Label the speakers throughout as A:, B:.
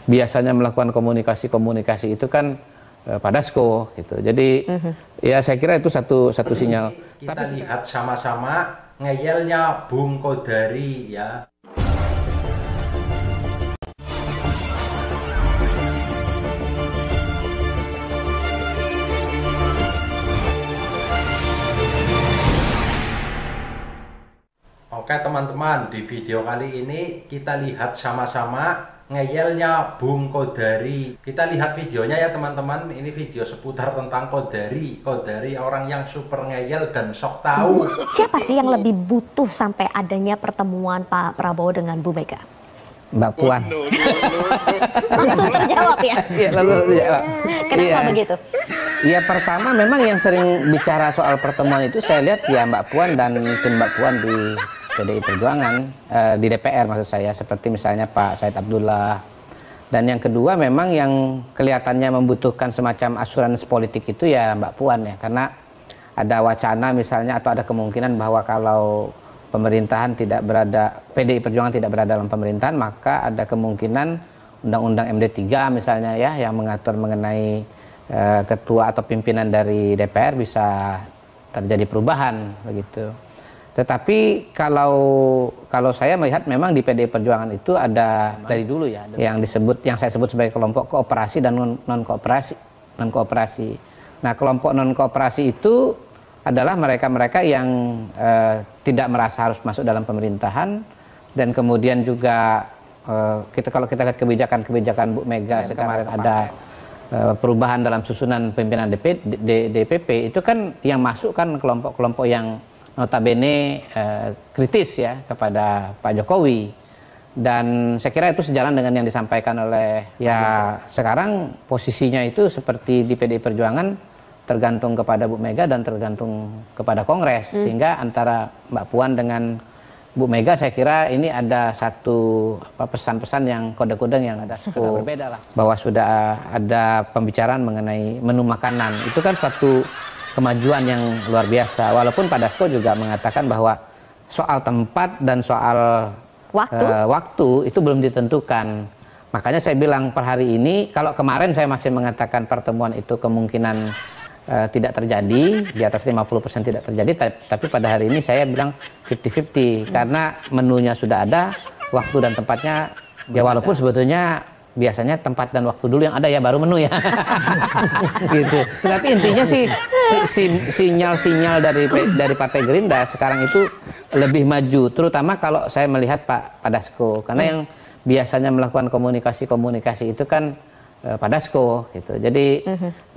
A: biasanya melakukan komunikasi itu kan Pak Dasko gitu. Jadi ya saya kira itu satu sinyal.
B: Kita lihat sama-sama ngeyelnya Bung Kodari ya. Oke teman-teman, di video kali ini kita lihat sama-sama ngeyelnya Bung Kodari. Kita lihat videonya ya teman-teman. Ini video seputar tentang Kodari. Kodari orang yang super ngeyel dan sok tahu.
C: Siapa sih yang lebih butuh sampai adanya pertemuan Pak Prabowo dengan Bu Mega?
A: Mbak Puan.
C: Langsung terjawab ya?
A: Iya, langsung terjawab.
C: Kenapa begitu?
A: Ya pertama memang yang sering bicara soal pertemuan itu saya lihat ya Mbak Puan dan tim Mbak Puan di PDI Perjuangan, di DPR maksud saya, seperti misalnya Pak Said Abdullah. Dan yang kedua memang yang kelihatannya membutuhkan semacam asuransi politik itu ya Mbak Puan ya, karena ada wacana misalnya atau ada kemungkinan bahwa kalau pemerintahan tidak berada, PDI Perjuangan tidak berada dalam pemerintahan, maka ada kemungkinan Undang-Undang MD3 misalnya ya, yang mengatur mengenai ketua atau pimpinan dari DPR bisa terjadi perubahan begitu. Tetapi kalau saya melihat memang di PDI Perjuangan itu ada dari dulu ya yang saya sebut sebagai kelompok kooperasi dan non kooperasi. Nah, kelompok non kooperasi itu adalah mereka-mereka yang tidak merasa harus masuk dalam pemerintahan, dan kemudian juga kalau kita lihat kebijakan Bu Mega kemarin ada perubahan dalam susunan pimpinan DPP itu kan yang masuk kan kelompok-kelompok yang notabene kritis ya kepada Pak Jokowi, dan saya kira itu sejalan dengan yang disampaikan oleh ya sekarang posisinya itu seperti di PDI Perjuangan tergantung kepada Bu Mega dan tergantung kepada Kongres, sehingga antara Mbak Puan dengan Bu Mega saya kira ini ada satu pesan-pesan yang kode-kode yang ada berbeda lah, bahwa sudah ada pembicaraan mengenai menu makanan. Itu kan suatu kemajuan yang luar biasa, walaupun Pak Dasko juga mengatakan bahwa soal tempat dan soal waktu itu belum ditentukan. Makanya saya bilang per hari ini, kalau kemarin saya masih mengatakan pertemuan itu kemungkinan tidak terjadi, di atas 50% tidak terjadi, tapi pada hari ini saya bilang 50-50, karena menunya sudah ada, waktu dan tempatnya ya walaupun sebetulnya biasanya tempat dan waktu dulu yang ada ya baru menu ya. Gitu. Tapi intinya sih sinyal-sinyal dari Partai Gerindra sekarang itu lebih maju, terutama kalau saya melihat Pak Dasko, karena yang biasanya melakukan komunikasi itu kan Pak Dasko gitu. Jadi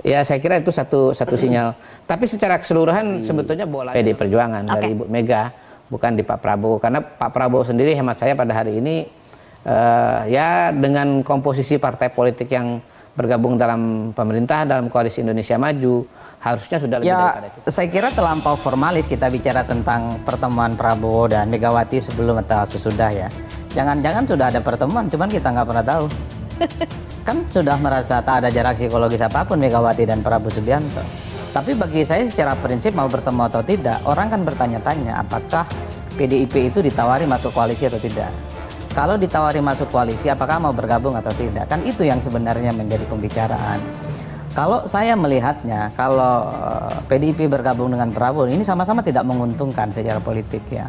A: ya saya kira itu satu sinyal. Tapi secara keseluruhan sebetulnya bola PDI Perjuangan dari Bu Mega, bukan di Pak Prabowo, karena Pak Prabowo sendiri hemat saya pada hari ini ya dengan komposisi partai politik yang bergabung dalam pemerintah, dalam koalisi Indonesia Maju, harusnya sudah lebih daripada itu.
D: Saya kira terlampau formalis kita bicara tentang pertemuan Prabowo dan Megawati sebelum atau sesudah ya. Jangan-jangan sudah ada pertemuan, cuman kita nggak pernah tahu. Kan sudah merasa tak ada jarak psikologis apapun Megawati dan Prabowo Subianto. Tapi bagi saya secara prinsip mau bertemu atau tidak, orang kan bertanya-tanya apakah PDIP itu ditawari masuk koalisi atau tidak. Kalau ditawari masuk koalisi, apakah mau bergabung atau tidak? Kan itu yang sebenarnya menjadi pembicaraan. Kalau saya melihatnya, kalau PDIP bergabung dengan Prabowo, ini sama-sama tidak menguntungkan secara politik ya.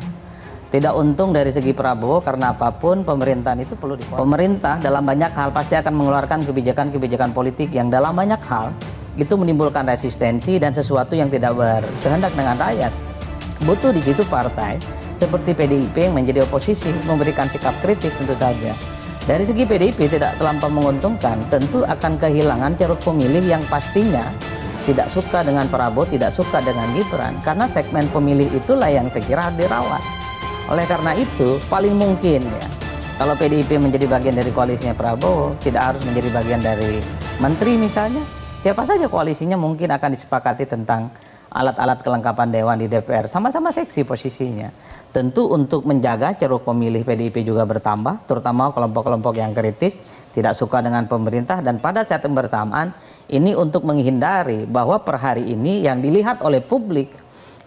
D: Tidak untung dari segi Prabowo, karena apapun pemerintahan itu perlu pemerintah dalam banyak hal pasti akan mengeluarkan kebijakan-kebijakan politik yang dalam banyak hal itu menimbulkan resistensi dan sesuatu yang tidak berkehendak dengan rakyat. Butuh di situ partai seperti PDIP yang menjadi oposisi, memberikan sikap kritis tentu saja. Dari segi PDIP tidak terlampau menguntungkan, tentu akan kehilangan ceruk pemilih yang pastinya tidak suka dengan Prabowo, tidak suka dengan Gibran, karena segmen pemilih itulah yang saya kira harus dirawat. Oleh karena itu, paling mungkin ya, kalau PDIP menjadi bagian dari koalisinya Prabowo, tidak harus menjadi bagian dari menteri misalnya, siapa saja koalisinya mungkin akan disepakati tentang alat-alat kelengkapan dewan di DPR, sama-sama seksi posisinya. Tentu untuk menjaga ceruk pemilih PDIP juga bertambah, terutama kelompok-kelompok yang kritis, tidak suka dengan pemerintah, dan pada saat yang bersamaan ini untuk menghindari bahwa per hari ini yang dilihat oleh publik,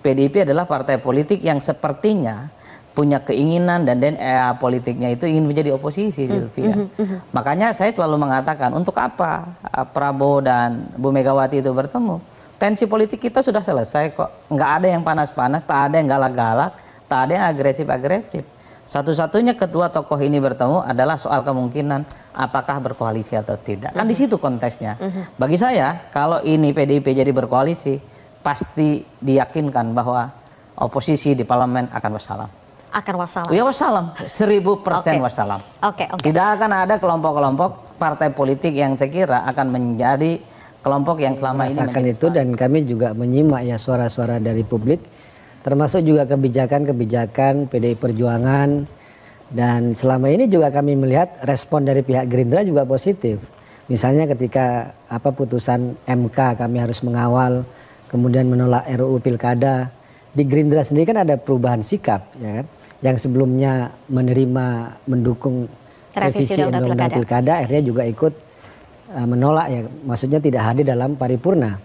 D: PDIP adalah partai politik yang sepertinya punya keinginan dan DNA politiknya itu ingin menjadi oposisi, Sylvia. Makanya saya selalu mengatakan, untuk apa Prabowo dan Bu Megawati itu bertemu? Tensi politik kita sudah selesai kok. Nggak ada yang panas-panas, tak ada yang galak-galak, tak ada yang agresif-agresif. Satu-satunya kedua tokoh ini bertemu adalah soal kemungkinan apakah berkoalisi atau tidak. Kan di situ konteksnya. Bagi saya, kalau ini PDIP jadi berkoalisi, pasti diyakinkan bahwa oposisi di parlemen akan wassalam.
C: Akan wassalam.
D: Ya wassalam, 1000% wassalam.
C: Oke.
D: Tidak akan ada kelompok-kelompok partai politik yang saya kira akan menjadi kelompok yang selama ini
E: merasakan itu, dan kami juga menyimak ya suara-suara dari publik, termasuk juga kebijakan-kebijakan PDI Perjuangan, dan selama ini juga kami melihat respon dari pihak Gerindra juga positif. Misalnya ketika putusan MK kami harus mengawal, kemudian menolak RUU Pilkada, di Gerindra sendiri kan ada perubahan sikap, ya kan? Yang sebelumnya mendukung revisi Undang-Undang Pilkada, akhirnya juga ikut menolak, ya, maksudnya tidak hadir dalam paripurna.